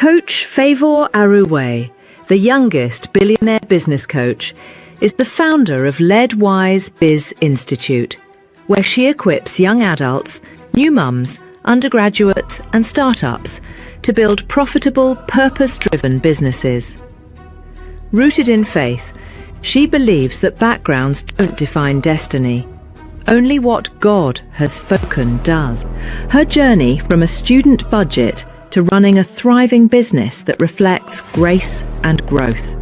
Coach Favour Aruwe, the youngest billionaire business coach, is the founder of Leadwise Biz Institute, where she equips young adults, new mums, undergraduates and startups to build profitable, purpose-driven businesses. Rooted in faith, she believes that backgrounds don't define destiny. Only what God has spoken does. Her journey from a student budget to running a thriving business that reflects grace and growth.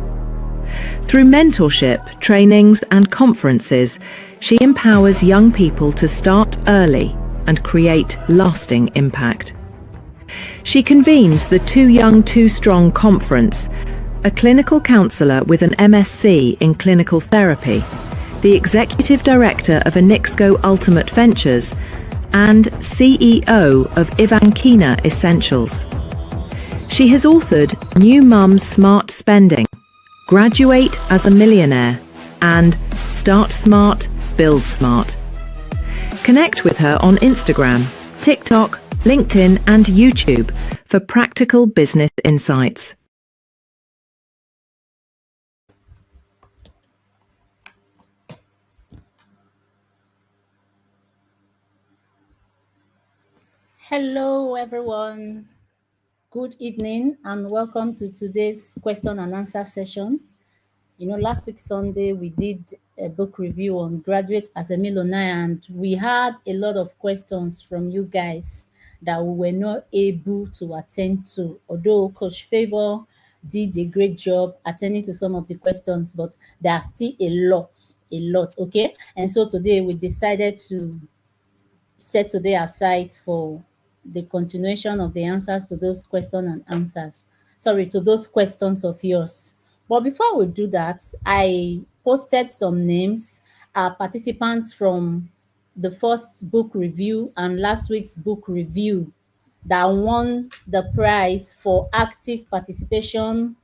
Through mentorship, trainings and conferences, she empowers young people to start early and create lasting impact. She convenes the Too Young, Too Strong conference, a clinical counsellor with an MSc in clinical therapy, the executive director of Anixco Ultimate Ventures, and CEO of Ivankina Essentials. She has authored New Mum's Smart Spending, Graduate as a Millionaire, and Start Smart, Build Smart. Connect with her on Instagram, TikTok, LinkedIn, and YouTube for practical business insights. Hello, everyone. Good evening and welcome to today's question and answer session. Last week Sunday we did a book review on Graduate as a Millionaire, and we had a lot of questions from you guys that we were not able to attend to. Although Coach Favour did a great job attending to some of the questions, but there are still a lot, okay? And so today we decided to set today aside for the continuation of the answers to those questions and answers. Sorry, to those questions of yours. But before we do that, I posted some names, participants from the first book review and last week's book review that won the prize for active participation,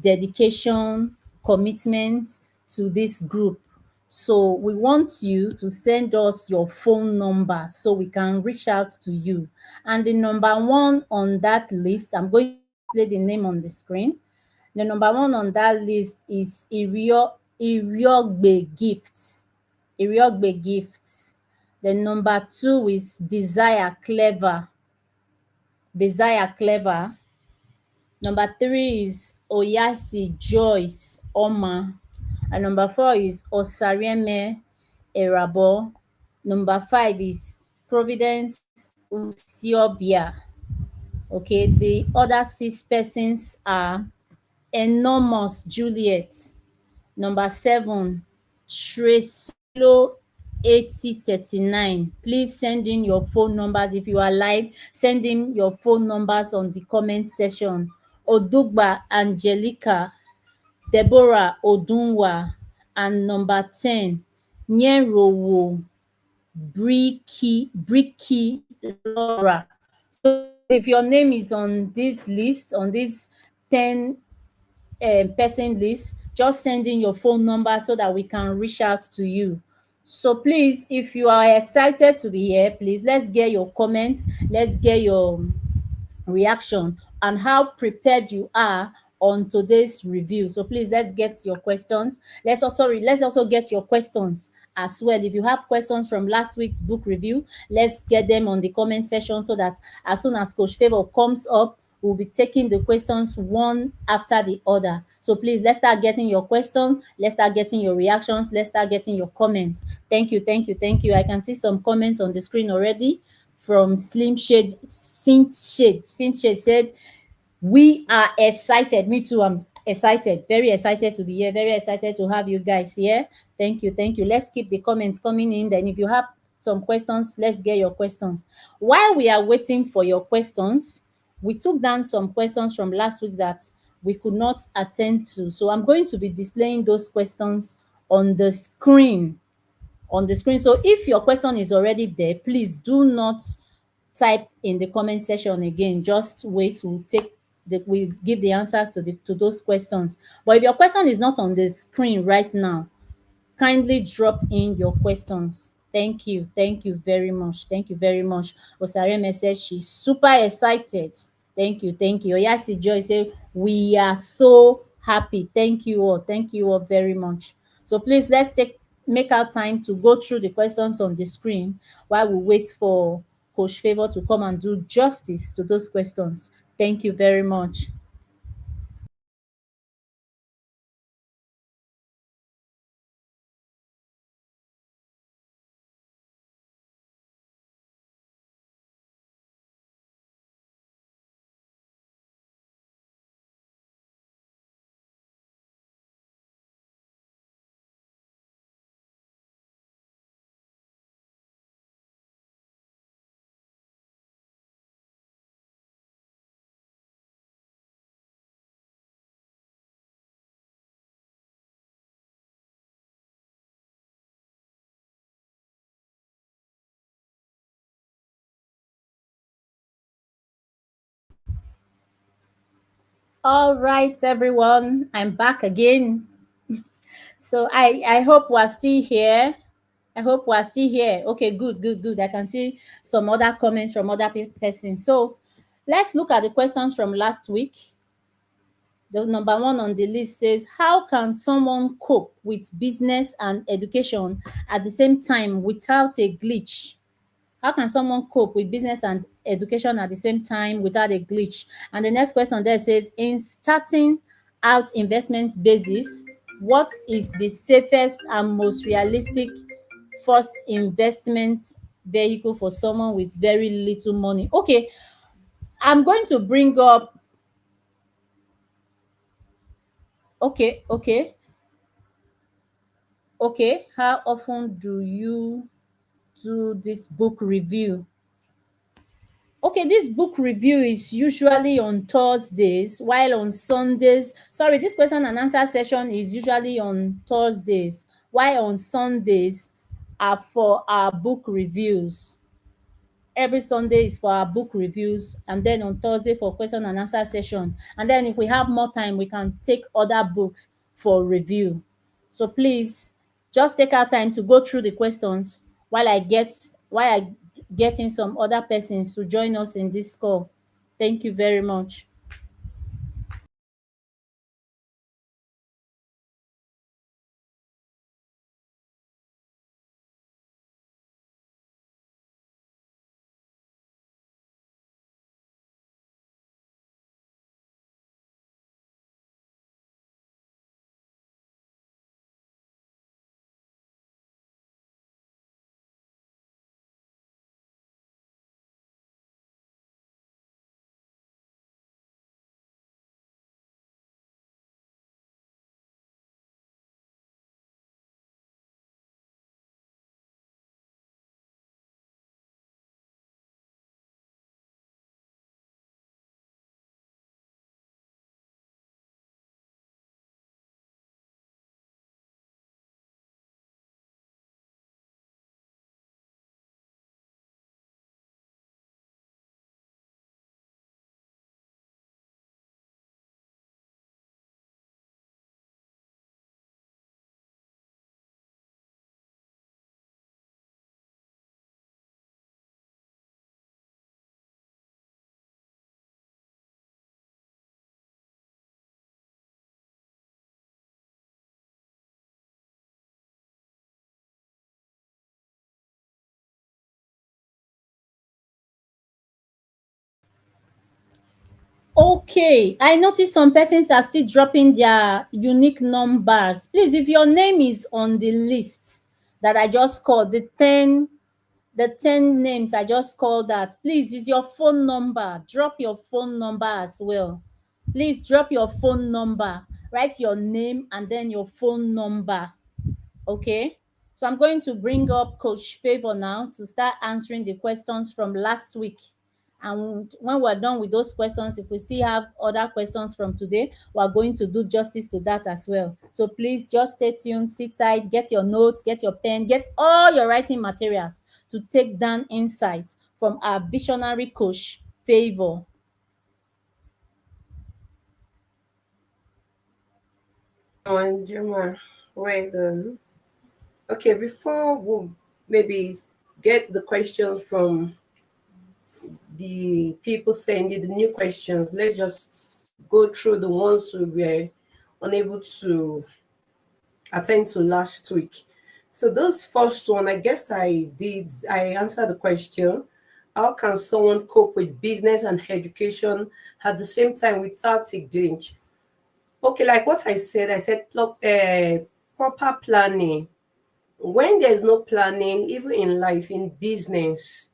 dedication, commitment to this group. So we want you to send us your phone number so we can reach out to you. And the number one on that list, I'm going to display the name on the screen. The number one on that list is Iriogbe Gifts. Iriogbe Gifts. The number two is Desire Clever. Desire Clever. Number three is Oyasi Joyce Oma. And number four is Osarieme Erabo. Number five is Providence Usiobia. Okay, the other six persons are Enormous Juliet. Number seven, Tresilo 8039. Please send in your phone numbers. If you are live, send in your phone numbers on the comment section. Odugba Angelica, Deborah Odunwa, and number 10, Nyerowo Bricky Laura. So if your name is on this list, on this 10 person list, just send in your phone number so that we can reach out to you. So please, if you are excited to be here, please let's get your comments, let's get your reaction and how prepared you are on today's review. So please, let's get your questions. Let's also get your questions as well. If you have questions from last week's book review, let's get them on the comment section so that as soon as Coach Favour comes up, we'll be taking the questions one after the other. So please, let's start getting your questions, let's start getting your reactions, let's start getting your comments. Thank you. I can see some comments on the screen already from Slim Shade. Saint Shade said, we are excited. Me too, I'm excited, very excited to be here, very excited to have you guys here. Thank you. Let's keep the comments coming in. Then if you have some questions, let's get your questions. While we are waiting for your questions, we took down some questions from last week that we could not attend to. So I'm going to be displaying those questions on the screen. So if your question is already there, please do not type in the comment section again. Just wait, we give the answers to those questions. But if your question is not on the screen right now, kindly drop in your questions. Thank you very much. Osareme says she's super excited. Thank you, thank you. Yes, Joy say we are so happy. Thank you all. Thank you all very much. So please let's make our time to go through the questions on the screen while we wait for Coach Favor to come and do justice to those questions. Thank you very much. All right, everyone. I'm back again. So I hope we're still here. I hope we're still here. Okay, good, good, good. I can see some other comments from other persons. So let's look at the questions from last week. The number one on the list says, how can someone cope with business and education at the same time without a glitch? How can someone cope with business and education at the same time without a glitch? And the next question there says, in starting out investments basis, what is the safest and most realistic first investment vehicle for someone with very little money? Okay, I'm going to bring up, okay, how often do you do this book review? Okay, this book review is usually on Thursdays, while on Sundays, sorry, this question and answer session is usually on Thursdays, while on Sundays are for our book reviews. Every Sunday is for our book reviews, and then on Thursday for question and answer session. And then if we have more time, we can take other books for review. So please just take our time to go through the questions while I get in some other persons to join us in this call. Thank you very much. Okay, I noticed some persons are still dropping their unique numbers. Please, if your name is on the list that I just called, the ten names I just called that, please, is your phone number. Drop your phone number as well. Please drop your phone number. Write your name and then your phone number. Okay. So I'm going to bring up Coach Favor now to start answering the questions from last week. And when we're done with those questions, if we still have other questions from today, we're going to do justice to that as well. So please just stay tuned, sit tight, get your notes, get your pen, get all your writing materials to take down insights from our visionary coach, Favor. On Juma, well done. Okay, before we maybe get the question from the people sending the new questions. Let's just go through the ones we were unable to attend to last week. So this first one, I guess I answered the question. How can someone cope with business and education at the same time without a glitch? Okay, like what I said proper planning. When there's no planning, even in life, in business,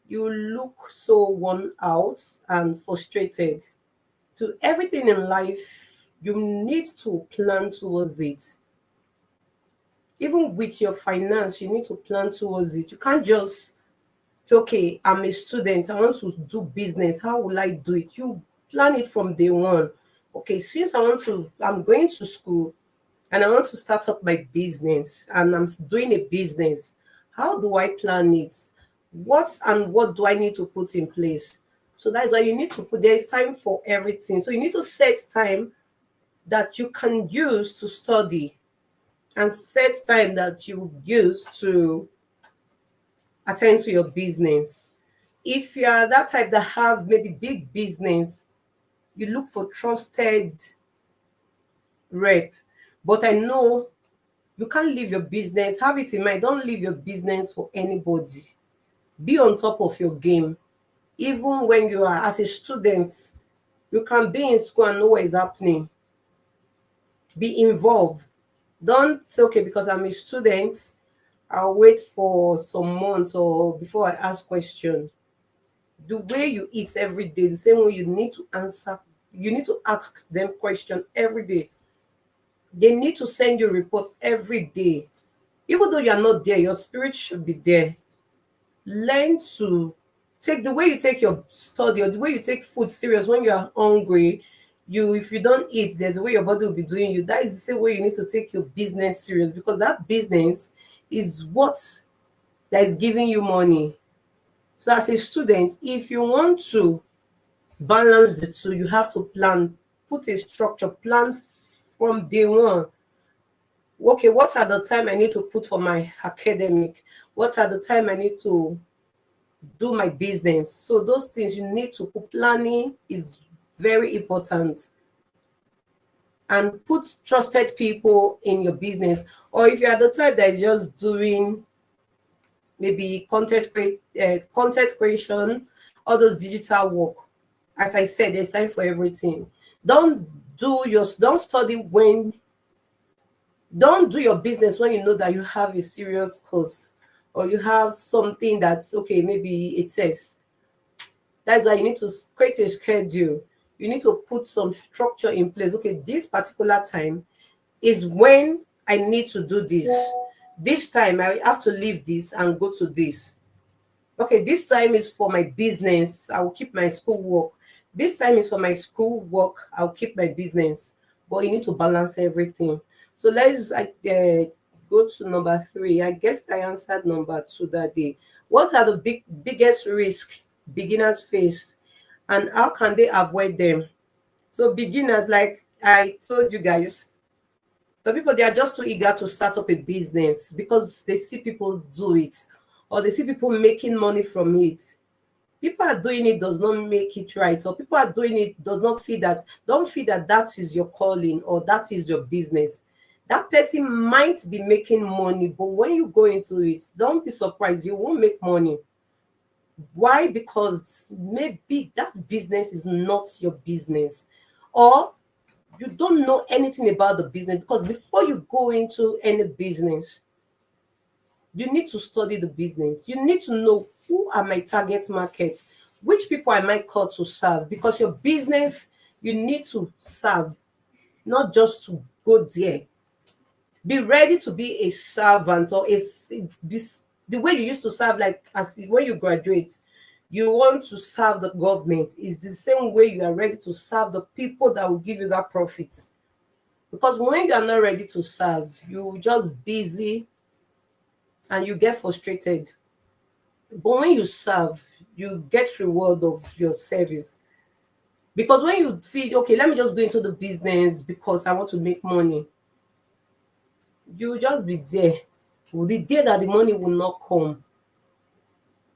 you look so worn out and frustrated. To everything in life, you need to plan towards it. Even with your finance, you need to plan towards it. You can't just say, okay, I'm a student, I want to do business. How will I do it? You plan it from day one. Okay, since I'm going to school and I want to start up my business and I'm doing a business, how do I plan it? What do I need to put in place? So that's why you need to put, there's time for everything. So you need to set time that you can use to study and set time that you use to attend to your business. If you are that type that have maybe big business, you look for trusted rep. But I know you can't leave your business. Have it in mind. Don't leave your business for anybody. Be on top of your game. Even when you are as a student, you can be in school and know what is happening. Be involved. Don't say, okay, because I'm a student, I'll wait for some months or before I ask questions. The way you eat every day, the same way you need to answer, you need to ask them questions every day. They need to send you reports every day. Even though you're not there, your spirit should be there. Learn to take the way you take your study or the way you take food serious when you are hungry. If you don't eat, there's a way your body will be doing you. That is the same way you need to take your business serious, because that business is what that is giving you money. So as a student, if you want to balance the two, you have to plan, put a structure, plan from day one. Okay, what are the time I need to put for my academic? What are the time I need to do my business? So those things you need to put. Planning is very important. And put trusted people in your business. Or if you are the type that is just doing maybe content creation, all those digital work. As I said, there's time for everything. Don't do your business when you know that you have a serious course or you have something that's okay, maybe it says. That's why you need to create a schedule. You need to put some structure in place. Okay, this particular time is when I need to do this. This time I have to leave this and go to this. Okay, this time is for my business. I will keep my school work. This time is for my school work. I'll keep my business. But you need to balance everything. So let's go to number 3. I guess I answered number 2 that day. What are the biggest risks beginners face, and how can they avoid them? So beginners, like I told you guys, the people, they are just too eager to start up a business because they see people do it or they see people making money from it. People are doing it does not make it right, or people are doing it does not feel that, don't feel that that is your calling or that is your business. That person might be making money, but when you go into it, don't be surprised, you won't make money. Why? Because maybe that business is not your business, or you don't know anything about the business. Because before you go into any business, you need to study the business. You need to know, who are my target markets, which people am I called to serve. Because your business, you need to serve, not just to go there. Be ready to be a servant, or the way you used to serve, like as when you graduate, you want to serve the government. Is the same way you are ready to serve the people that will give you that profit. Because when you are not ready to serve, you just busy and you get frustrated. But when you serve, you get reward of your service. Because when you feel, okay, let me just go into the business because I want to make money, you will just be there. The day that the money will not come,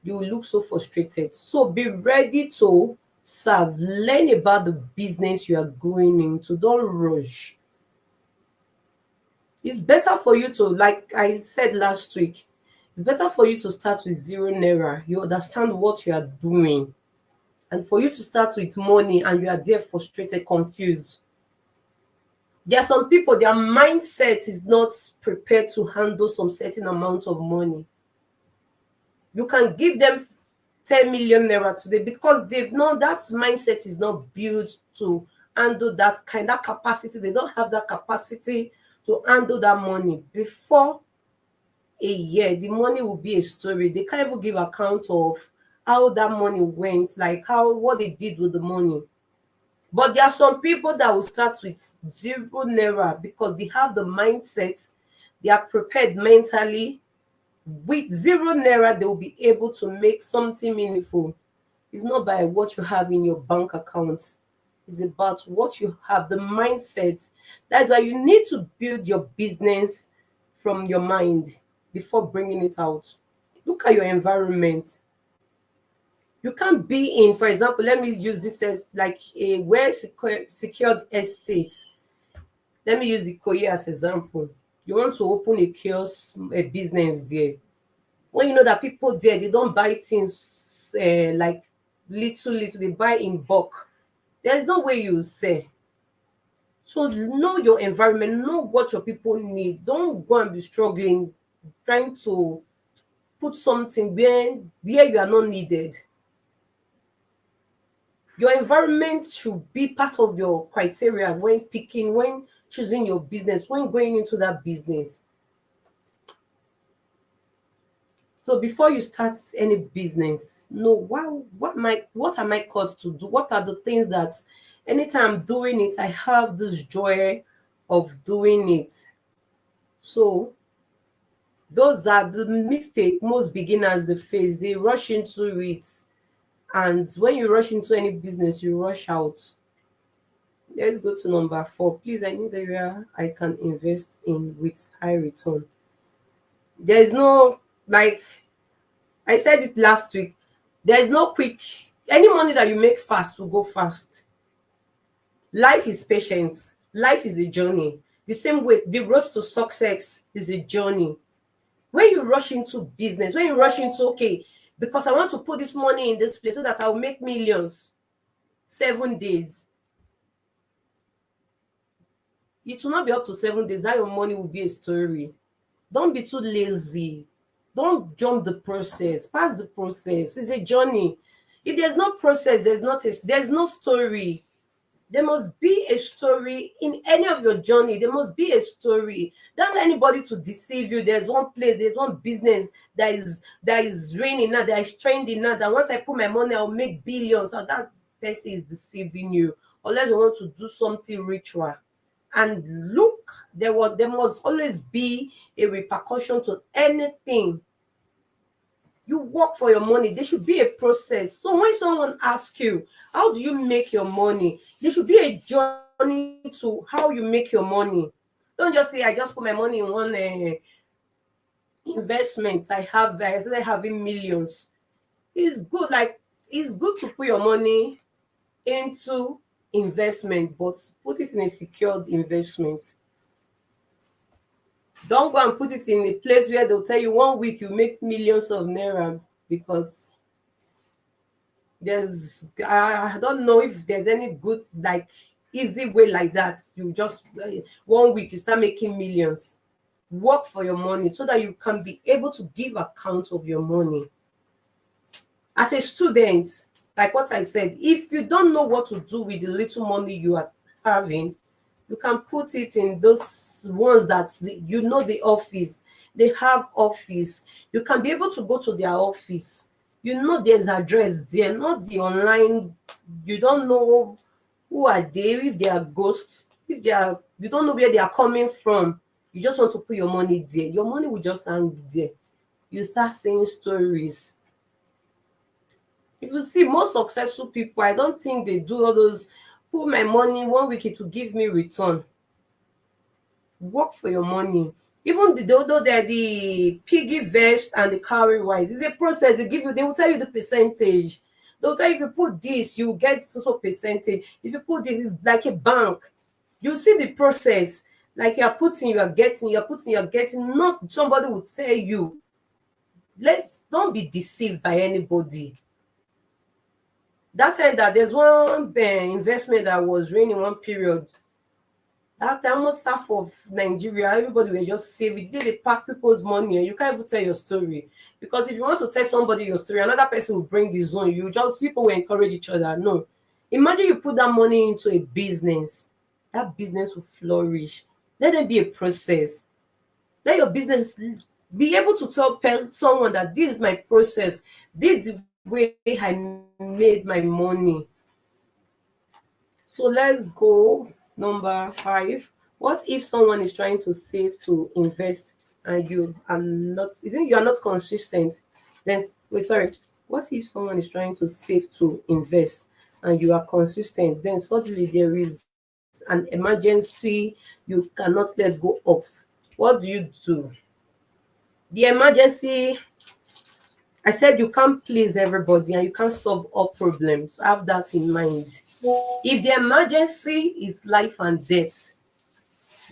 you will look so frustrated. So be ready to serve. Learn about the business you are going into. Don't rush. It's better for you to, like I said last week, it's better for you to start with 0 naira. You understand what you are doing. And for you to start with money and you are there frustrated, confused. There are some people, their mindset is not prepared to handle some certain amount of money. You can give them 10 million naira today because they've known that mindset is not built to handle that capacity. They don't have that capacity to handle that money. Before a year, the money will be a story. They can't even give account of how that money went, like what they did with the money. But there are some people that will start with 0 naira because they have the mindset, they are prepared mentally. With 0 naira, they will be able to make something meaningful. It's not by what you have in your bank account. It's about what you have, the mindset. That's why you need to build your business from your mind before bringing it out. Look at your environment. You can't be in, for example, let me use this as like a secured estate. Let me use Ikoyi as example. You want to open a kiosk, a business there. When you know that people there, they don't buy things like little, they buy in bulk. There's no way you sell. So know your environment, know what your people need. Don't go and be struggling, trying to put something where you are not needed. Your environment should be part of your criteria when choosing your business, when going into that business. So before you start any business, know what am I called to do? What are the things that anytime I'm doing it, I have this joy of doing it. So those are the mistake most beginners they face. They rush into it. And when you rush into any business, you rush out. Let's go to number 4. Please, I need area I can invest in with high return. There's no, like I said it last week, there's no quick, any money that you make fast will go fast. Life is patient. Life is a journey. The same way, the road to success is a journey. When you rush into business, when you rush into, okay, because I want to put this money in this place so that I'll make millions, 7 days. It will not be up to 7 days. That your money will be a story. Don't be too lazy. Don't jump the process. Pass the process. It's a journey. If there's no process, there's no story. There must be a story in any of your journey. There must be a story. Don't let anybody to deceive you. There's one place, there's one business that is raining now, that is trending now, that once I put my money, I'll make billions. So that person is deceiving you. Unless you want to do something ritual. And look, there must always be a repercussion to anything. You work for your money. There should be a process. So when someone asks you, how do you make your money? There should be a journey to how you make your money. Don't just say, I just put my money in one investment. I started having millions. It's good to put your money into investment, but put it in a secured investment. Don't go and put it in a place where they'll tell you 1 week you make millions of naira, because I don't know if there's any good, like, easy way like that. You just 1 week you start making millions. Work for your money so that you can be able to give account of your money. As a student, like what I said, if you don't know what to do with the little money you are having, you can put it in those ones that the office. They have office. You can be able to go to their office. You know there's address there, not the online. You don't know who are they, if they are ghosts, you don't know where they are coming from. You just want to put your money there. Your money will just hang there. You start saying stories. If you see most successful people, I don't think they do all those, put my money 1 week, it will give me return. Work for your money. Even the piggy vest and the cowrie wise, it's a process. They will tell you the percentage. They'll tell you if you put this, you get so percentage. If you put this, it's like a bank. You see the process. Like you're putting, you're getting, you're putting, you're getting. Not somebody will tell you. Don't be deceived by anybody. That time that there's one investment that was raining one period. That time, almost half of Nigeria, everybody were just saving. They pack people's money, and you can't even tell your story. Because if you want to tell somebody your story, another person will bring his own. People will encourage each other. No. Imagine you put that money into a business. That business will flourish. Let it be a process. Let your business be able to tell someone that this is my process. This is the way I made my money. So let's go. Number 5. What if someone is trying to save to invest and you are not consistent? What if someone is trying to save to invest and you are consistent? Then suddenly there is an emergency you cannot let go of. What do? The emergency, I said you can't please everybody and you can't solve all problems. Have that in mind. If the emergency is life and death,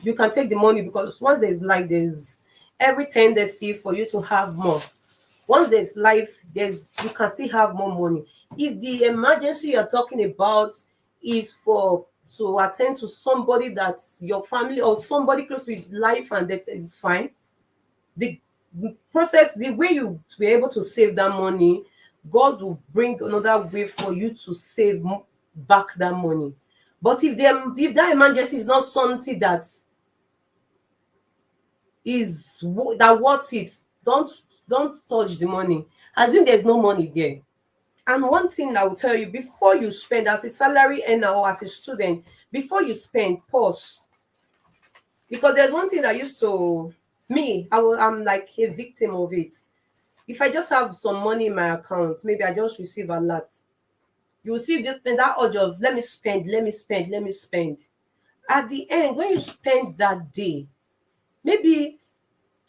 you can take the money, because once there's life, there's every tendency for you to have more. Once there's life, you can still have more money. If the emergency you're talking about is to attend to somebody that's your family or somebody close to life and death, is fine. The process, the way you be able to save that money, God will bring another way for you to save back that money. But if that emergency is not something that worth it, don't touch the money. Assume there's no money there. And one thing I will tell you, before you spend, as a salary earner or as a student, before you spend, pause. Because there's one thing that used to me, I'm like a victim of it. If I just have some money in my account, maybe I just receive a lot. You will see that urge of let me spend. At the end, when you spend that day, maybe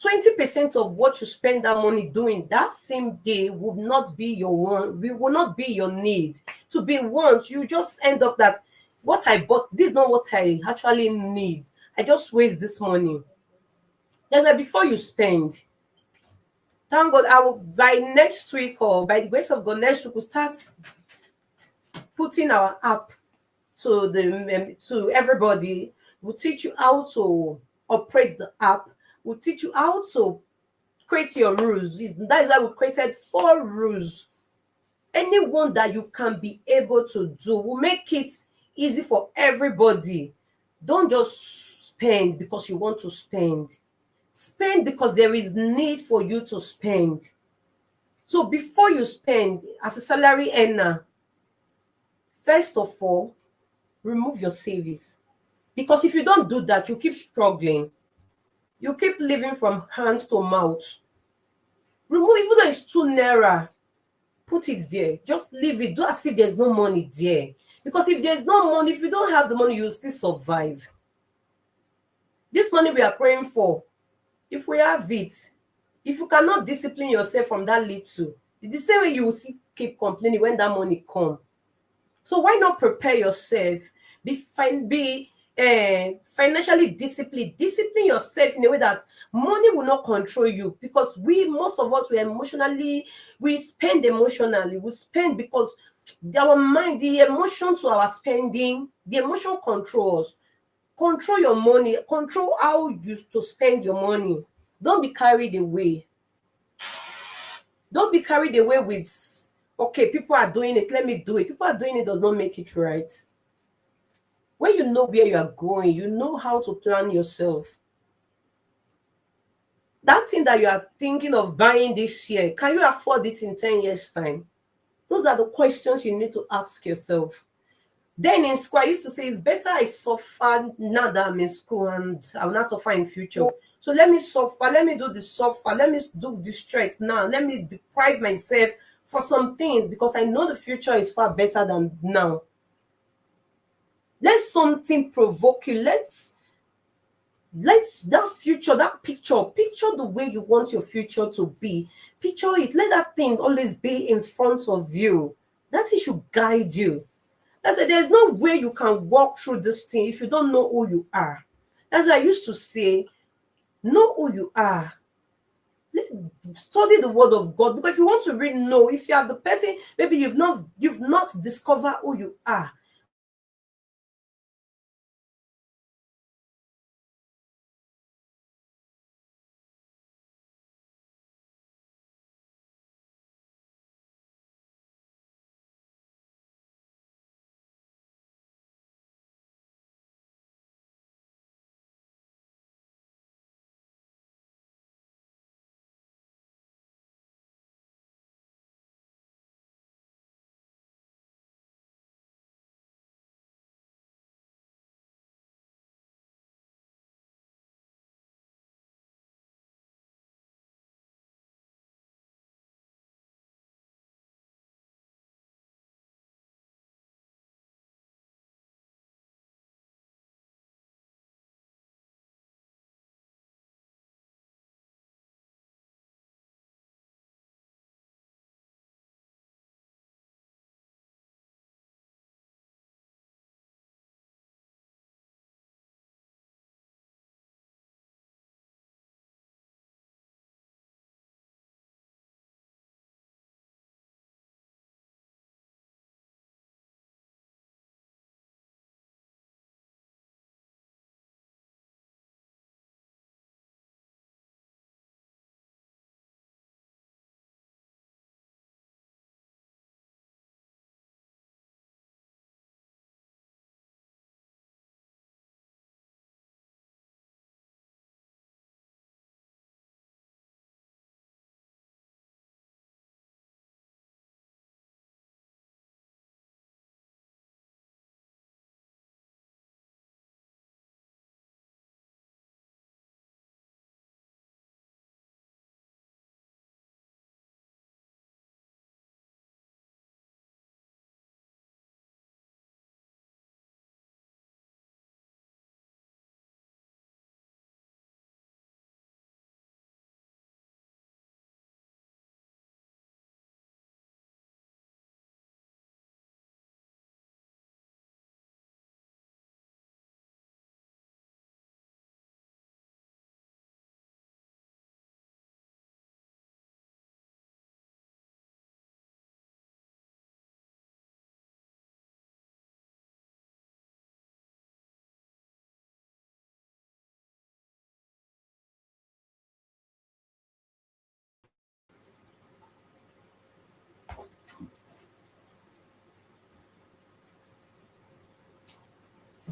20% of what you spend that money doing that same day will not be will not be your need. To be want, you just end up that what I bought, this is not what I actually need. I just waste this money. That's why before you spend, thank God, by next week or by the grace of God, next week we'll start putting our app to everybody. We'll teach you how to operate the app. We'll teach you how to create your rules. That is why we created 4 rules. Anyone that you can be able to do. We'll make it easy for everybody. Don't just spend because you want to spend. Spend because there is need for you to spend. So before you spend, as a salary earner, first of all, remove your savings. Because if you don't do that, you keep struggling. You keep living from hands to mouth. Remove, even though it's 2 naira, put it there. Just leave it. Do as if there's no money there. Because if there's no money, if you don't have the money, you'll still survive. This money we are praying for, if we have it, if you cannot discipline yourself from that little, it's the same way you will keep complaining when that money comes. So why not prepare yourself? Be financially disciplined. Discipline yourself in a way that money will not control you. Because most of us, we spend emotionally. We spend because our mind, the emotion to our spending, the emotion controls. Control your money. Control how you to spend your money. Don't be carried away. Don't be carried away with, okay, people are doing it, let me do it. People are doing it does not make it right. When you know where you are going, you know how to plan yourself. That thing that you are thinking of buying this year, can you afford it in 10 years' time? Those are the questions you need to ask yourself. Then in school, I used to say, it's better I suffer now that I'm in school and I will not suffer in future. So let me suffer, let me do the suffer, let me do the stress now, let me deprive myself for some things because I know the future is far better than now. Let something provoke you. Let's that future, that picture the way you want your future to be. Picture it. Let that thing always be in front of you. That thing should guide you. That's why there's no way you can walk through this thing if you don't know who you are. That's why I used to say, know who you are. Study the word of God, because if you want to really know, if you are the person, maybe you've not discovered who you are.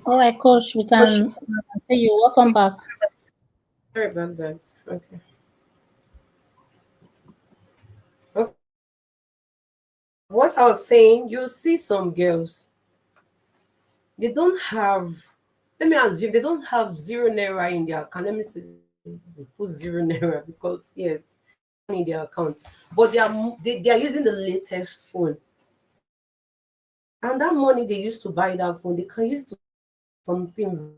All right, Coach, we Coach, can see you. Welcome back. sorry about that. Okay. Okay. What I was saying, you see some girls, they don't have, let me assume, they don't have 0 naira in their account. Let me say, they put 0 naira because, yes, in their account. But they are using the latest phone. And that money they used to buy that phone, they can use it to do something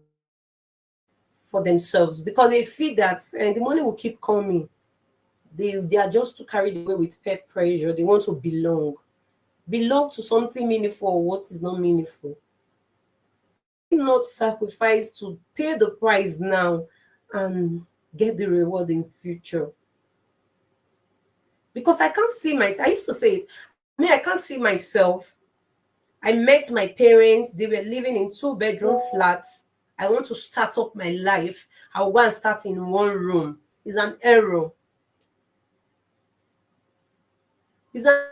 for themselves, because they feel that and the money will keep coming. They are just too carried away with peer pressure. They want to belong to something meaningful or what is not meaningful. Not sacrifice to pay the price now and get the reward in future. Because I can't see myself. I used to say it. I can't see myself. I met my parents. They were living in 2-bedroom flats. I want to start up my life. I will go and start in one room. It's an error. It's an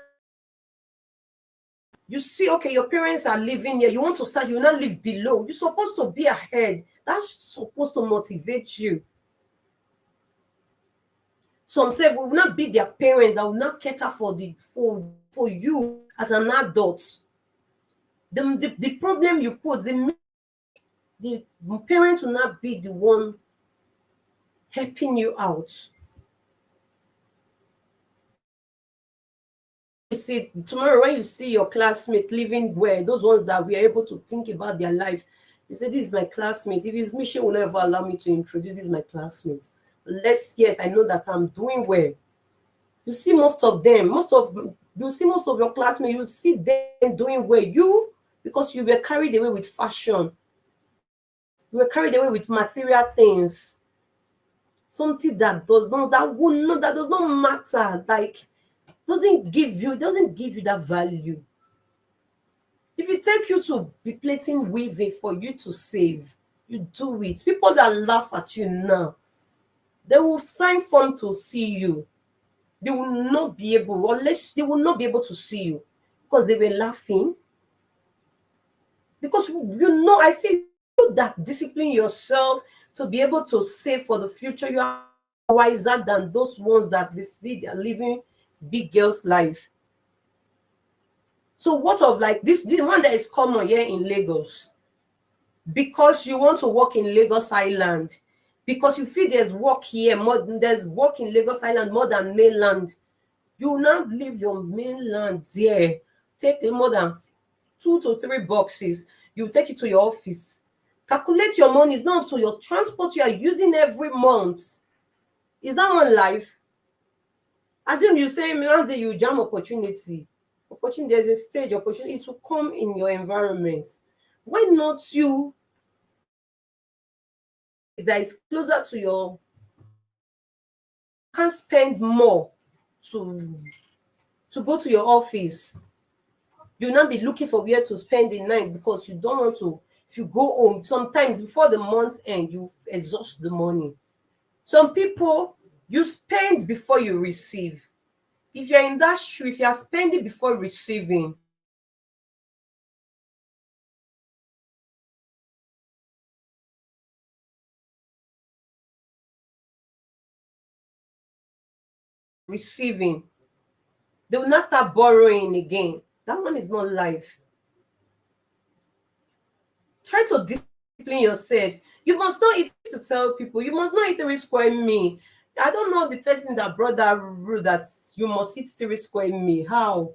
You see, okay, your parents are living here. You want to start, you will not live below. You're supposed to be ahead. That's supposed to motivate you. Some say we will not be their parents that will not cater for you as an adult. The problem you put, the parents will not be the one helping you out. You see, tomorrow when you see your classmate living well, those ones that were able to think about their life, He said, this is my classmate. If it's me, she will never allow me to introduce this my classmate. Yes, I know that I'm doing well. You see most of them, you see most of your classmates, you see them doing well. Because you were carried away with fashion. You were carried away with material things. Something that does not matter. Like, doesn't give you that value. If it take you to be plating weaving for you to save, you do it. People that laugh at you now, they will sign form to see you. They will not be able to see you because they were laughing. Because I feel that discipline yourself to be able to save for the future. You are wiser than those ones that they are living big girls' life. So what of like this one that is common here in Lagos? Because you want to work in Lagos Island, because you feel there's work in Lagos Island more than mainland. You will now leave your mainland there, take more than 2 to 3 boxes. You take it to your office. Calculate your money. It's not up to your transport you are using every month. Is that one life? Assume you say one day you jam opportunity. There's a stage opportunity to come in your environment. Why not you that is closer to your can spend more to go to your office? You'll not be looking for where to spend the night because you don't want to. If you go home, sometimes before the month end, you exhaust the money. Some people, you spend before you receive. If you're in that shoe, if you're spending before receiving, they will not start borrowing again. That one is not life. Try to discipline yourself. You must not eat to tell people. You must not eat 3 square meal. I don't know the person that brought that rule that you must eat 3 square meal. How?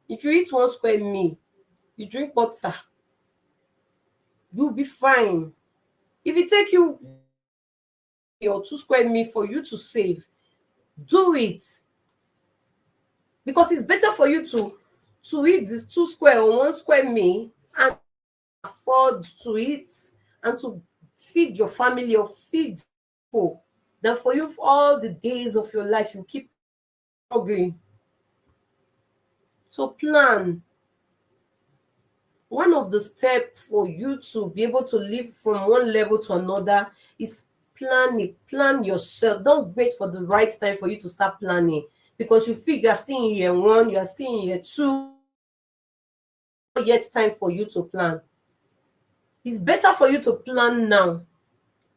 If you eat 1 square meal, you drink water, you'll be fine. If it take you your 2 square meal for you to save, do it. Because it's better for you to eat this 2 square or 1 square meal and afford to eat and to feed your family or feed people than for you for all the days of your life you keep struggling. So plan. One of the steps for you to be able to live from one level to another is planning. Plan yourself. Don't wait for the right time for you to start planning because you feel you are still in year 1, you are still in year 2. Not yet time for you to plan. It's better for you to plan now.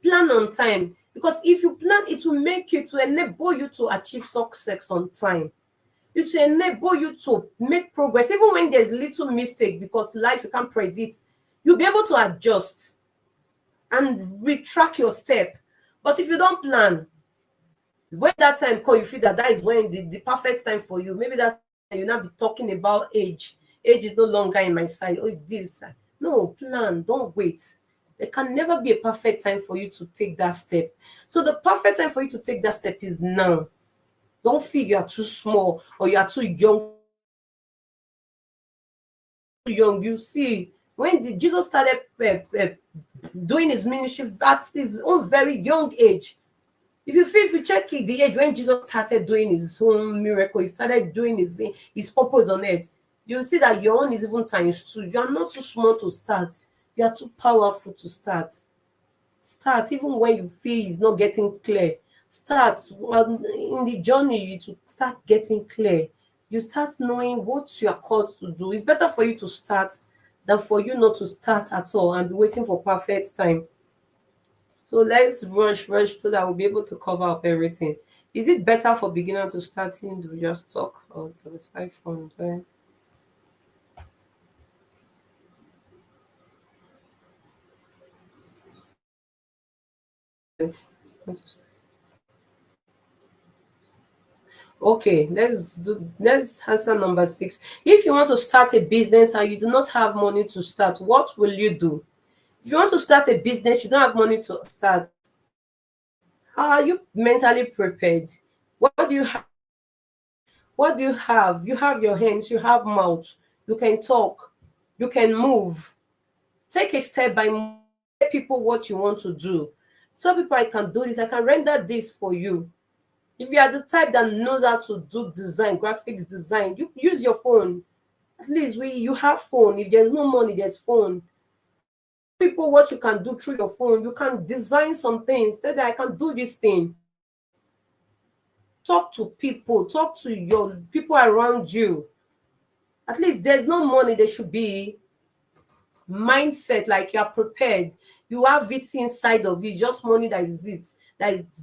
Plan on time. Because if you plan, it will enable you to achieve success on time. It will enable you to make progress, even when there's little mistake, because life you can't predict. You'll be able to adjust and retrack your step. But if you don't plan, when that time comes, you feel that is when the perfect time for you. Maybe that you'll not be talking about age. Age is no longer in my side. Oh, this. No, plan. Don't wait. There can never be a perfect time for you to take that step. So the perfect time for you to take that step is now. Don't feel you are too small or you are too young. You see, when Jesus started doing his ministry at his own very young age, if you check it, the age when Jesus started doing his own miracle, he started doing his purpose on earth, you'll see that your own is even ×2. You are not too small to start. You are too powerful to start. Start even when you feel it's not getting clear. Start in the journey to start getting clear. You start knowing what you are called to do. It's better for you to start than for you not to start at all and be waiting for perfect time. So let's rush so that we'll be able to cover up everything. Is it better for beginner to start in to just talk or it's 500? Okay, let's answer number 6. If you want to start a business and you do not have money to start, what will you do? If you want to start a business, you don't have money to start. How are you mentally prepared? What do you have? What do you have? You have your hands, you have mouth, you can talk, you can move. Take a step by tell people what you want to do. Tell people I can do this, I can render this for you. If you are the type that knows how to do design, graphics design, you use your phone. At least you have phone. If there's no money, there's phone. People what you can do through your phone. You can design some things. Say that I can do this thing. Talk to people, talk to your people around you. At least there's no money, there should be mindset, like you are prepared. You have it inside of you, just money that is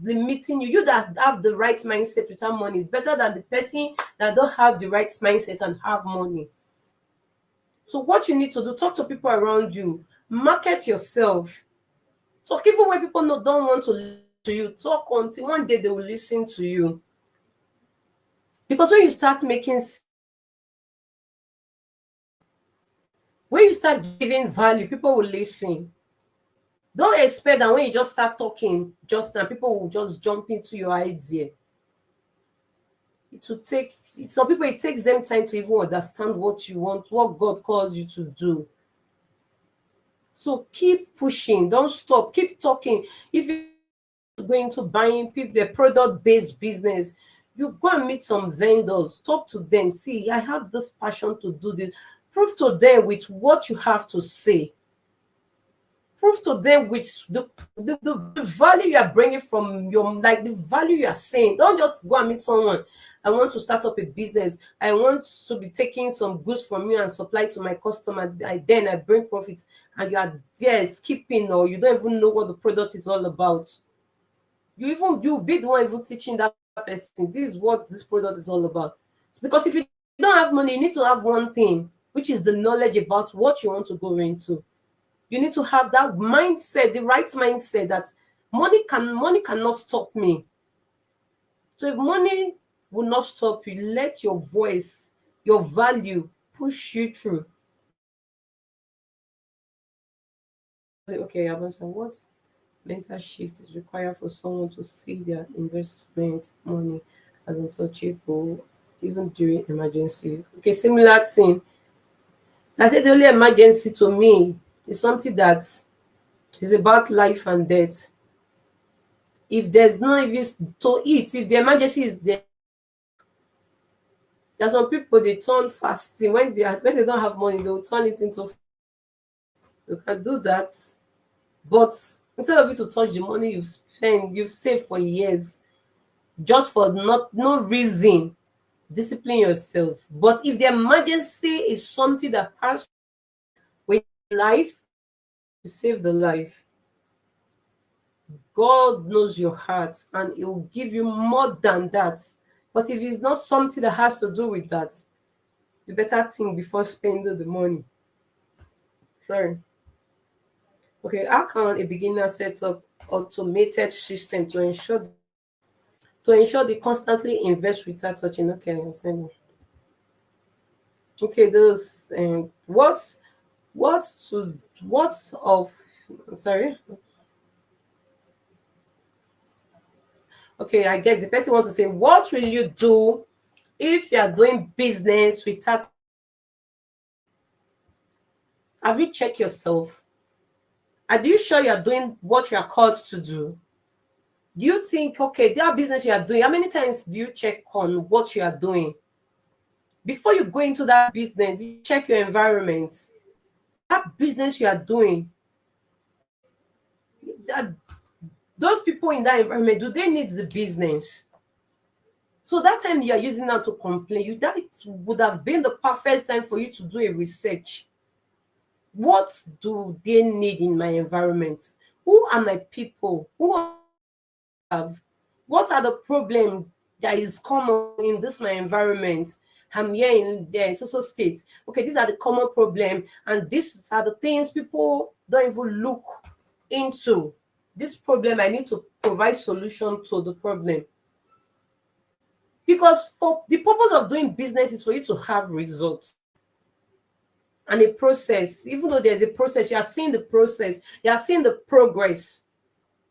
limiting you. You that have the right mindset without money is better than the person that don't have the right mindset and have money. So what you need to do, talk to people around you, market yourself. Talk even when people don't want to listen to you. Talk until one day they will listen to you. Because when you start when you start giving value, people will listen. Don't expect that when you just start talking, just now, people will just jump into your idea. It will take some people, it takes them time to even understand what you want, what God calls you to do. So keep pushing, don't stop, keep talking. If you're going to buying people a product-based business, you go and meet some vendors, talk to them, see, I have this passion to do this. Prove to them with what you have to say. Prove to them with the value you are bringing from your, like the value you are saying. Don't just go and meet someone. I want to start up a business. I want to be taking some goods from you and supply to my customer. Then I bring profits, and you are there skipping, or you don't even know what the product is all about. You be the one even teaching that person, this is what this product is all about. Because if you don't have money, you need to have one thing, which is the knowledge about what you want to go into. You need to have that mindset, the right mindset, that money cannot stop me. So if money will not stop you, let your voice, your value push you through. Okay, I was saying, what mental shift is required for someone to see their investment money as untouchable, even during emergency? Okay, similar thing. I said the only emergency to me is something that is about life and death. If there's no, if it's to eat, if the emergency is there, there's some people they turn fasting when they don't have money, they'll turn it into. You can do that, but instead of you to touch the money you've saved for years, just for no reason, discipline yourself. But if the emergency is something that has with life, you save the life. God knows your heart, and He will give you more than that. But if it's not something that has to do with that, you better think before spending the money. Sorry. Okay, how can a beginner set up automated system to ensure they constantly invest without touching? Okay, I'm saying. Okay, those what's of sorry. Okay, I guess the person wants to say, what will you do if you are doing business without? Have you checked yourself? Are you sure you are doing what you are called to do? Do you think, okay, that business you are doing, how many times do you check on what you are doing? Before you go into that business, you check your environment. That business you are doing, those people in that environment, do they need the business? So that time you are using that to complain, that would have been the perfect time for you to do a research. What do they need in my environment? Who are my people? Who have? What are the problems that is common in this my environment? I'm here in the social state. Okay, these are the common problem, and these are the things people don't even look into. This problem, I need to provide solution to the problem. Because for the purpose of doing business is for you to have results. and a process. Even though there's a process, you are seeing the process, you are seeing the progress,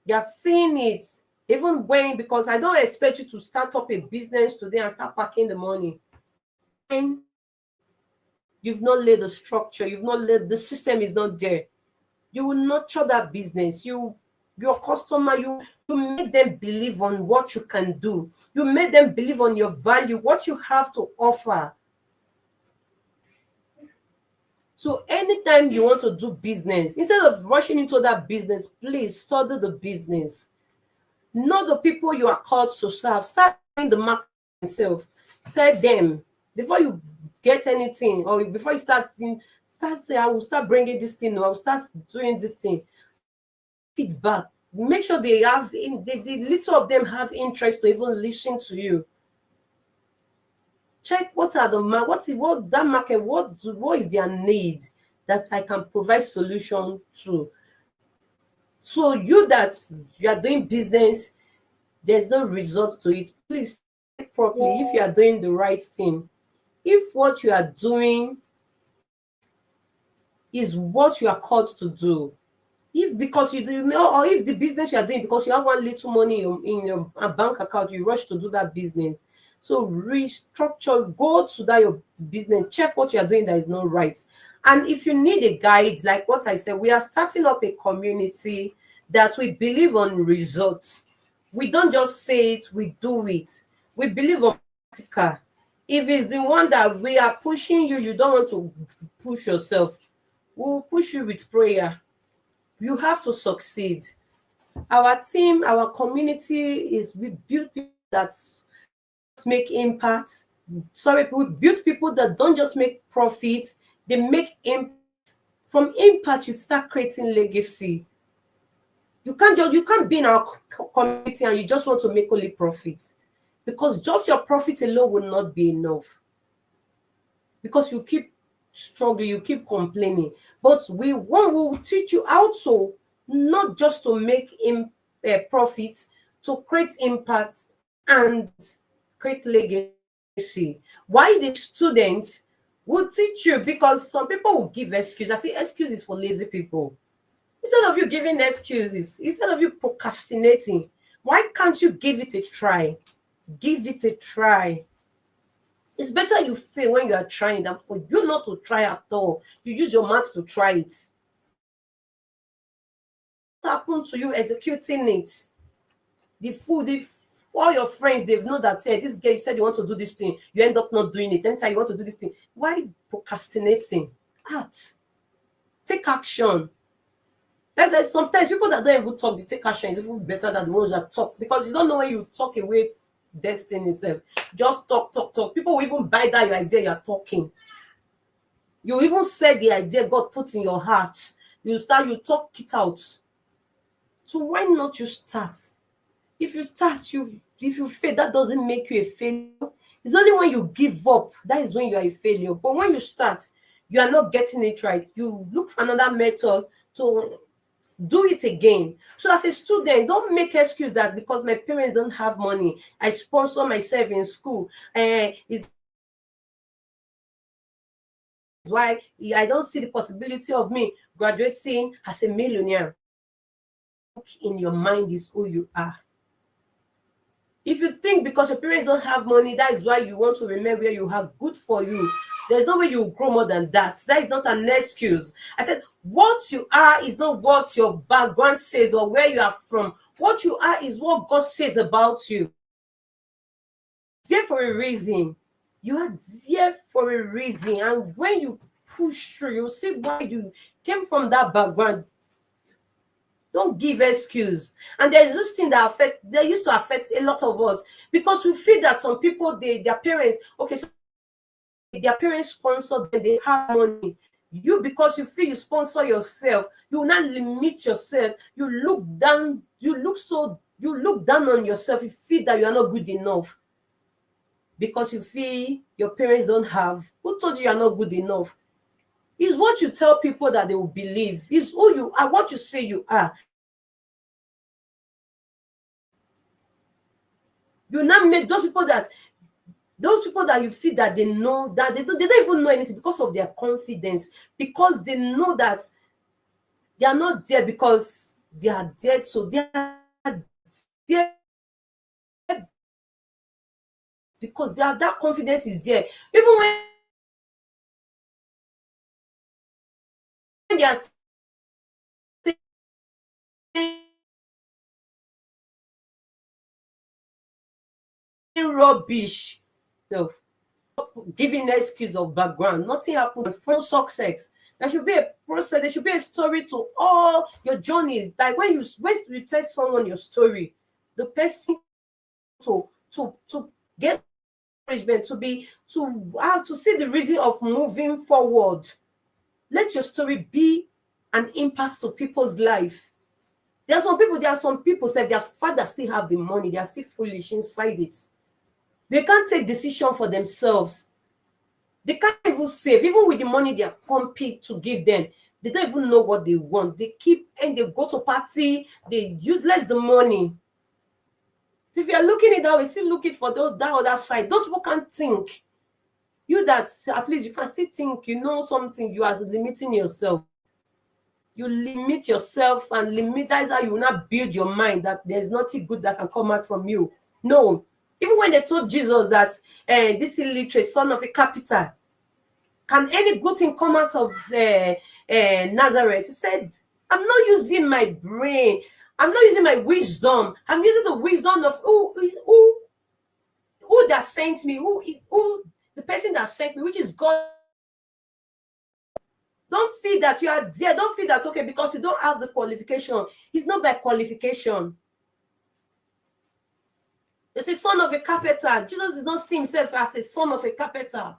you are seeing it. Even when, because I don't expect you to start up a business today and start packing the money. When you've not laid the structure, you've not laid, the system is not there. You will nurture that business. Your customer, you make them believe on what you can do. You make them believe on your value, what you have to offer. So anytime you want to do business, instead of rushing into that business, please study the business. Know the people you are called to serve. Start doing the market yourself. Tell them before you get anything, or before you start saying, I will start bringing this thing, or I will start doing this thing. Feedback. Make sure they have, the little of them have interest to even listen to you. Check what are the what that market, what is their need that I can provide solution to. So you are doing business, there's no result to it. Please check properly if you are doing the right thing. If what you are doing is what you are called to do, if because you do, or if the business you are doing because you have one little money in your bank account, you rush to do that business. So restructure, go to that your business, check what you are doing that is not right. And if you need a guide, like what I said, we are starting up a community that we believe on results. We don't just say it, we do it. We believe on practical. If it's the one that we are pushing you, you don't want to push yourself, we'll push you with prayer. You have to succeed. Our team, our community is, we build people that make impact. Sorry, we build people that don't just make profit, they make impact. From impact, you start creating legacy. You can't be in our community and you just want to make only profits, because just your profit alone will not be enough. Because you keep struggling, you keep complaining. But we will teach you how to, not just to make profit, to create impact and create legacy. Why the students will teach you, because some people will give excuses. I say excuses for lazy people. Instead of you giving excuses, instead of you procrastinating, why can't you give it a try? Give it a try. It's better you fail when you are trying than for you not to try at all. You use your mouth to try it. What happened to you executing it? All your friends, they've known that, hey, this guy, you said you want to do this thing, you end up not doing it. Anytime you want to do this thing, why procrastinating? Act. Take action. That's why sometimes people that don't even talk, they take action is even better than the ones that talk, because you don't know when you talk away destiny itself. Just talk. People will even buy that your idea you're talking. You even say the idea God put in your heart. You talk it out. So why not you start? If you start, if you fail, that doesn't make you a failure. It's only when you give up, that is when you are a failure. But when you start, you are not getting it right. You look for another method to do it again. So as a student, don't make excuse that because my parents don't have money, I sponsor myself in school. Is why I don't see the possibility of me graduating as a millionaire. In your mind is who you are. If you think because your parents don't have money, that is why you want to remain where you are, good for you. There's no way you will grow more than that. That is not an excuse. I said, what you are is not what your background says or where you are from. What you are is what God says about you. There for a reason. You are there for a reason. And when you push through, you'll see why you came from that background. Don't give excuse. And there's this thing that used to affect a lot of us, because we feel that some people, their parents, so their parents sponsor them, they have money. You, because you feel you sponsor yourself, you will not limit yourself. You look down on yourself. You feel that you are not good enough because you feel your parents don't have. Who told you are not good enough? It's what you tell people that they will believe. It's who you are, what you say you are. You now make those people that Those people that you feel that they know that they don't even know anything because of their confidence, because they know that they are not there because they are there. So they are there because that confidence is there. Even when they are saying rubbish, of giving excuse of background, nothing happened for success. There should be a process, there should be a story to all your journey. Like when you tell someone your story, the person to get encouragement, to how to see the reason of moving forward. Let your story be an impact to people's life. There are some people say their father still have the money, they are still foolish inside it. They can't take decision for themselves. They can't even save, even with the money they are pumping to give them. They don't even know what they want. They keep and they go to party, they useless the money. So if you're looking at that way, still looking for that other side. Those people can't think. You that at least you can still think, you know something, you are limiting yourself. You limit yourself and limit, that is how you will not build your mind that there's nothing good that can come out from you. No. Even when they told Jesus that this illiterate son of a carpenter, can any good thing come out of Nazareth? He said, I'm not using my brain. I'm not using my wisdom. I'm using the wisdom of who that sent me, who the person that sent me, which is God. Don't feel that you are there. Don't feel that, okay, because you don't have the qualification. It's not by qualification. It's a son of a carpenter. Jesus did not see himself as a son of a carpenter.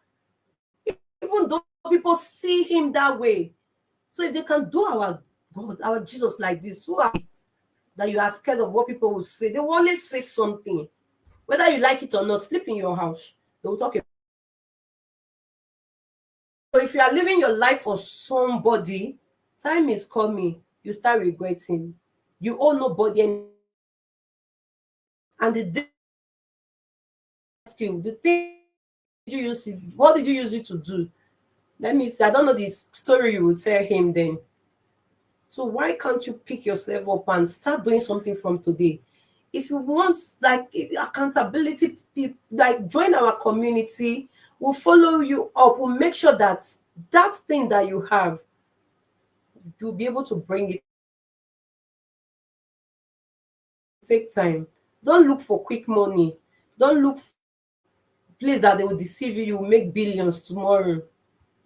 Even though people see him that way. So if they can do our God, our Jesus like this, who are that you are scared of what people will say? They will always say something. Whether you like it or not, sleep in your house. They will talk about. So if you are living your life for somebody, time is coming. You start regretting. You owe nobody any. And the day skill, the thing you use it, what did you use it to do? Let me see. I don't know the story you will tell him then. So why can't you pick yourself up and start doing something from today? If you want, like, accountability, like, join our community. We'll follow you up. We'll make sure that that thing that you have, you'll be able to bring it. Take time. Don't look for quick money. Don't look for a place that they will deceive you. You will make billions tomorrow.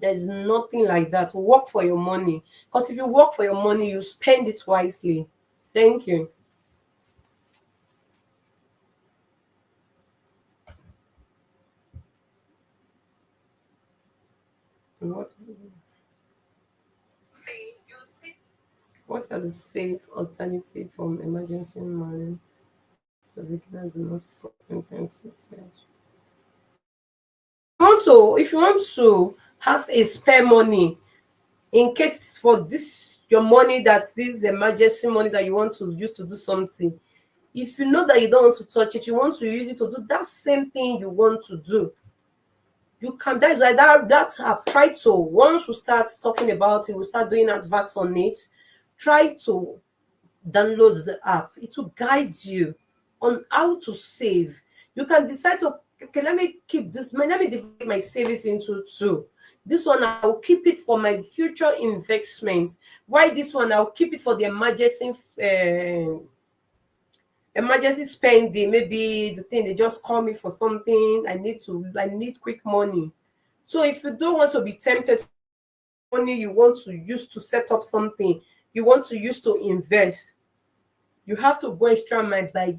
There's nothing like that. Work for your money. Because if you work for your money, you spend it wisely. Thank you. What are the safe alternative from emergency money? So beginners do not fall into if you want to have a spare money in case for this your money, that's this emergency money that you want to use to do something. If you know that you don't want to touch it, you want to use it to do that same thing you want to do. You can. That's why that I've tried to. Once we start talking about it, we start doing adverts on it. Try to download the app. It will guide you on how to save. You can decide to, okay, let me keep this, let me divide my savings into two. This one I'll keep it for my future investments. Why this one I'll keep it for the emergency spending. Maybe the thing they just call me for something. I need quick money. So if you don't want to be tempted, money you want to use to set up something, you want to use to invest, you have to go extra mile by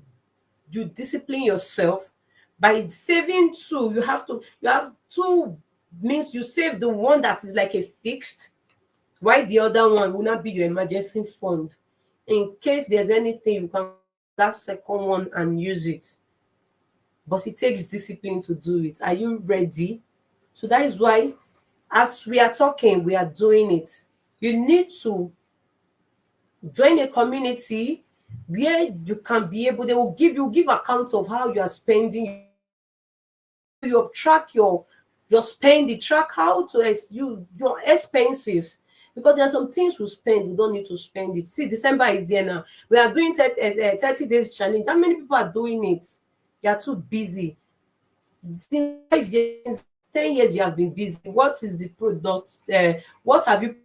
you discipline yourself by saving two. You have two means you save the one that is like a fixed, while the other one will not be your emergency fund. In case there's anything, you can that second one and use it. But it takes discipline to do it. Are you ready? So that is why, as we are talking, we are doing it. You need to join a community where you can be able, they will give account of how you are spending You track your spending, track how to your expenses, because there are some things we spend, we don't need to spend it. See, December is here now. We are doing 30 days challenge. How many people are doing it? You are too busy. Since 5 years, 10 years, you have been busy. What is the product? What have you?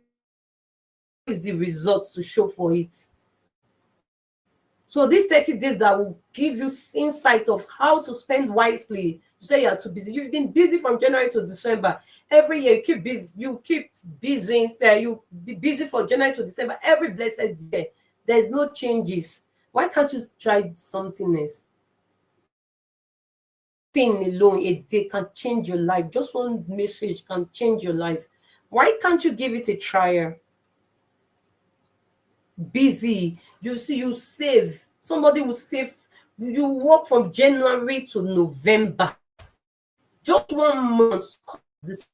What is the results to show for it? So these 30 days that will give you insight of how to spend wisely. You say you are too busy. You've been busy from January to December. Every year you keep busy. You keep busy. You be busy from January to December. Every blessed year. There's no changes. Why can't you try something else? Thing alone a day can change your life. Just one message can change your life. Why can't you give it a trial? Busy, you see, you save. Somebody will save. You work from January to November, just 1 month. This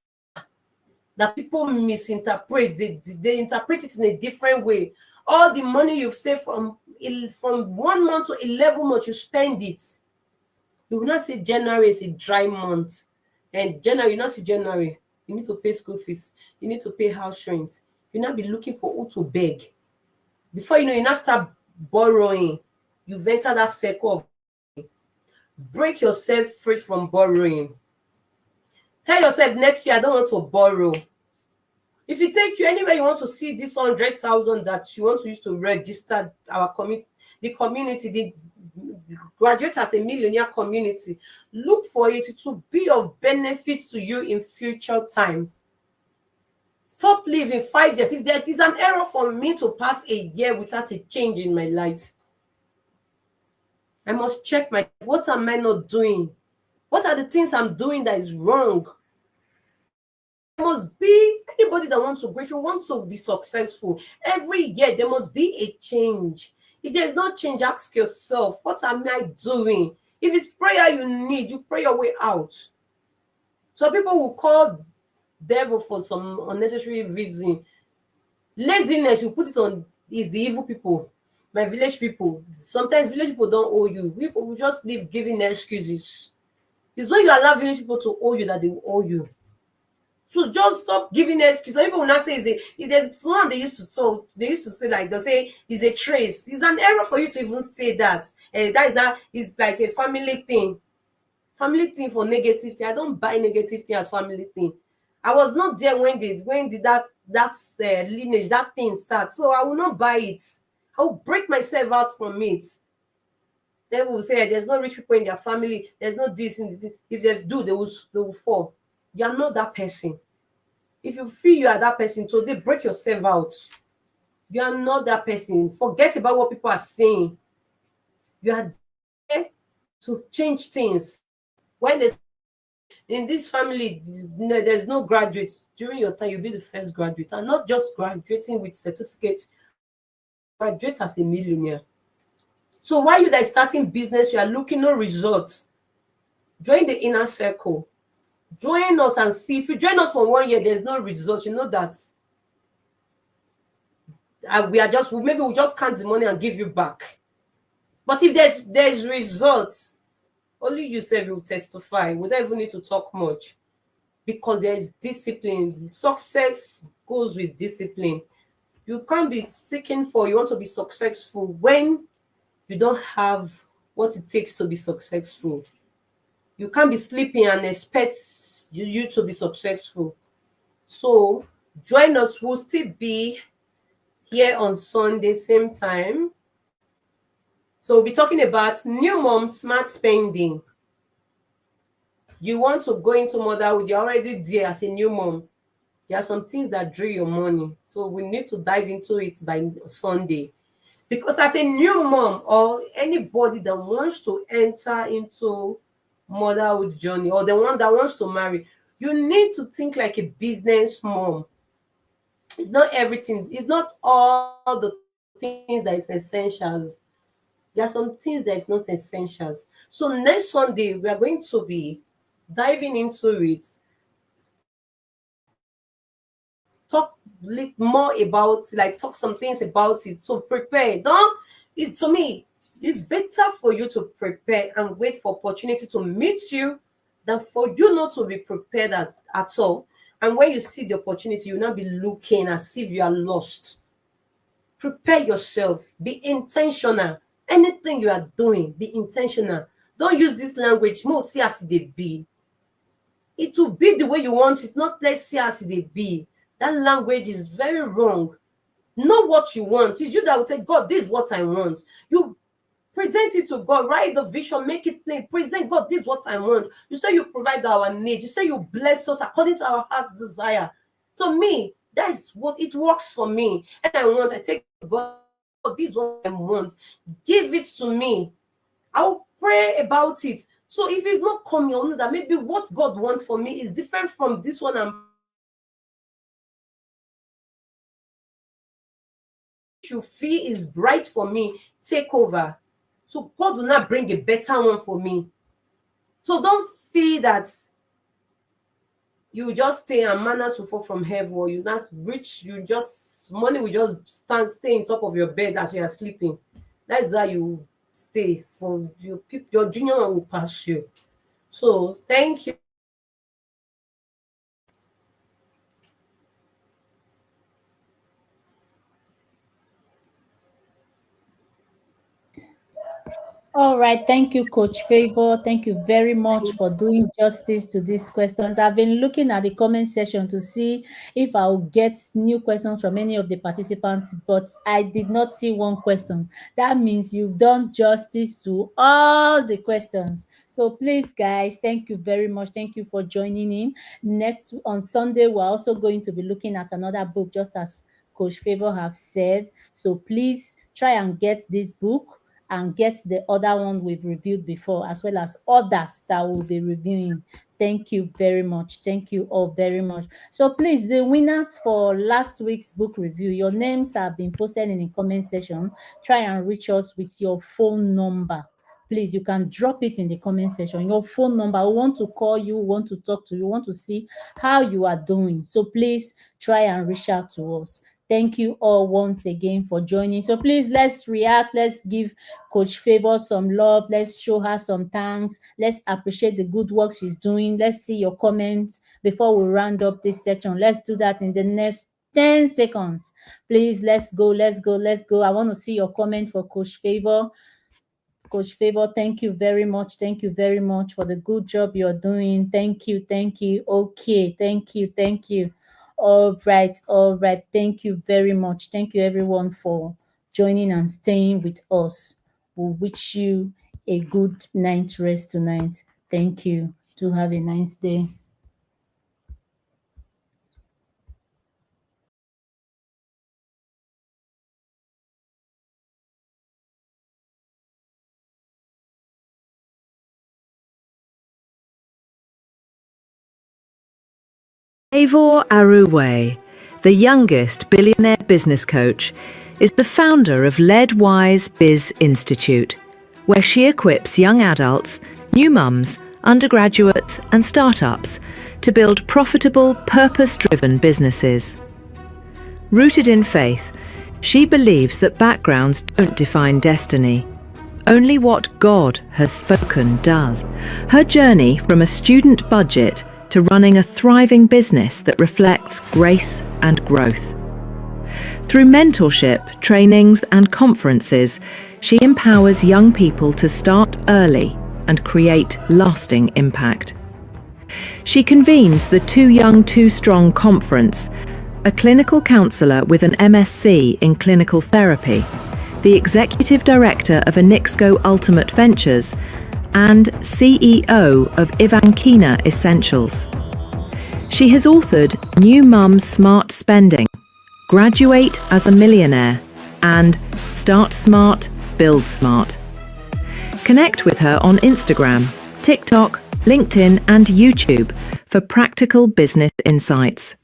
that people misinterpret. They interpret it in a different way. All the money you've saved from 1 month to 11 months, you spend it. You will not say January is a dry month, and January, you not see January. You need to pay school fees. You need to pay house rent. You not be looking for who to beg. Before you know, you not start borrowing. You've entered that circle of break yourself free from borrowing. Tell yourself next year, I don't want to borrow. If you take you anywhere you want to see this 100,000 that you want to use to register our the community, the graduate as a millionaire community, look for it to be of benefit to you in future time. Stop living 5 years. If there is an error for me to pass a year without a change in my life, I must check what am I not doing? What are the things I'm doing that is wrong? There must be anybody that wants to grow. If you want to be successful, every year there must be a change. If there's no change, ask yourself, what am I doing? If it's prayer you need, you pray your way out. So people will call devil for some unnecessary reason. Laziness, you put it on, is the evil people. My village people. Sometimes village people don't owe you. People will just live giving excuses. It's when you allow village people to owe you that they will owe you. So just stop giving excuses. People will not say there's one they used to talk. They used to say like they'll say it's a trace. It's an error for you to even say that. It's like a family thing. Family thing for negative thing. I don't buy negative thing as family thing. I was not there when that lineage, that thing start. So I will not buy it. I will break myself out from it. They will say there's no rich people in their family. There's no this. If they do, they will fall. You are not that person. If you feel you are that person, so they break yourself out. You are not that person. Forget about what people are saying. You are there to change things. When in this family, there's no graduates. During your time, you'll be the first graduate. And not just graduating with certificates, graduate as a millionaire. So while you are starting business, you are looking no results. Join the inner circle. Join us and see. If you join us for 1 year, there's no result. You know that maybe we'll just count the money and give you back. But if there's results, only yourself will testify. We don't even need to talk much, because there is discipline. Success goes with discipline. You can't be seeking for, you want to be successful when you don't have what it takes to be successful. You can't be sleeping and expect you to be successful. So join us. We'll still be here on Sunday, same time. So we'll be talking about new mom smart spending. You want to go into motherhood, you're already there as a new mom. There are some things that drain your money. So we need to dive into it by Sunday. Because as a new mom, or anybody that wants to enter into motherhood journey, or the one that wants to marry, you need to think like a business mom. It's not everything. It's not all the things that is essentials. There are some things that is not essentials. So next Sunday, we are going to be diving into it. Talk more about, talk some things about it. So prepare. To me, it's better for you to prepare and wait for opportunity to meet you than for you not to be prepared at all. And when you see the opportunity, you'll not be looking as if you are lost. Prepare yourself. Be intentional. Anything you are doing, be intentional. Don't use this language. More see as they be. It will be the way you want it, not let's see as they be. That language is very wrong. Know what you want. It's you that will say, God, this is what I want. You present it to God. Write the vision, make it plain. Present, God, this is what I want. You say you provide our needs. You say you bless us according to our heart's desire. To me, that is what it works for me. And I take God, this is what I want. Give it to me. I'll pray about it. So if it's not coming, I'll know that maybe what God wants for me is different from this one you feel is bright for me. Take over. So God will not bring a better one for me. So don't feel that you just stay and manners will fall from heaven, or you not rich, money will just stay on top of your bed as you are sleeping. That's how you stay. For your junior one will pass you. So thank you. All right. Thank you, Coach Favor. Thank you very much for doing justice to these questions. I've been looking at the comment section to see if I'll get new questions from any of the participants, but I did not see one question. That means you've done justice to all the questions. So please, guys, thank you very much. Thank you for joining in. Next, on Sunday, we're also going to be looking at another book, just as Coach Favor have said. So please try and get this book and get the other one we've reviewed before, as well as others that we'll be reviewing. Thank you very much. Thank you all very much. So please, the winners for last week's book review, your names have been posted in the comment section. Try and reach us with your phone number. Please, you can drop it in the comment section. Your phone number. We want to call you, want to talk to you, want to see how you are doing. So please try and reach out to us. Thank you all once again for joining. So please, let's react. Let's give Coach Favor some love. Let's show her some thanks. Let's appreciate the good work she's doing. Let's see your comments before we round up this section. Let's do that in the next 10 seconds. Please, let's go, let's go, let's go. I want to see your comment for Coach Favor. Coach Favor, thank you very much. Thank you very much for the good job you're doing. Thank you, thank you. Okay, thank you, thank you. All right, all right. Thank you very much. Thank you, everyone, for joining and staying with us. We wish you a good night rest tonight. Thank you. Do have a nice day. Favor Aruwe, the youngest billionaire business coach, is the founder of Leadwise Biz Institute, where she equips young adults, new mums, undergraduates, and startups to build profitable, purpose-driven businesses. Rooted in faith, she believes that backgrounds don't define destiny. Only what God has spoken does. Her journey from a student budget to running a thriving business that reflects grace and growth. Through mentorship, trainings, and conferences, she empowers young people to start early and create lasting impact. She convenes the Too Young, Too Strong conference, a clinical counsellor with an MSc in clinical therapy, the executive director of Anixco Ultimate Ventures, and CEO of Ivankina Essentials. She has authored New Mum Smart Spending, Graduate as a Millionaire, and Start Smart, Build Smart. Connect with her on Instagram, TikTok, LinkedIn, and YouTube for practical business insights.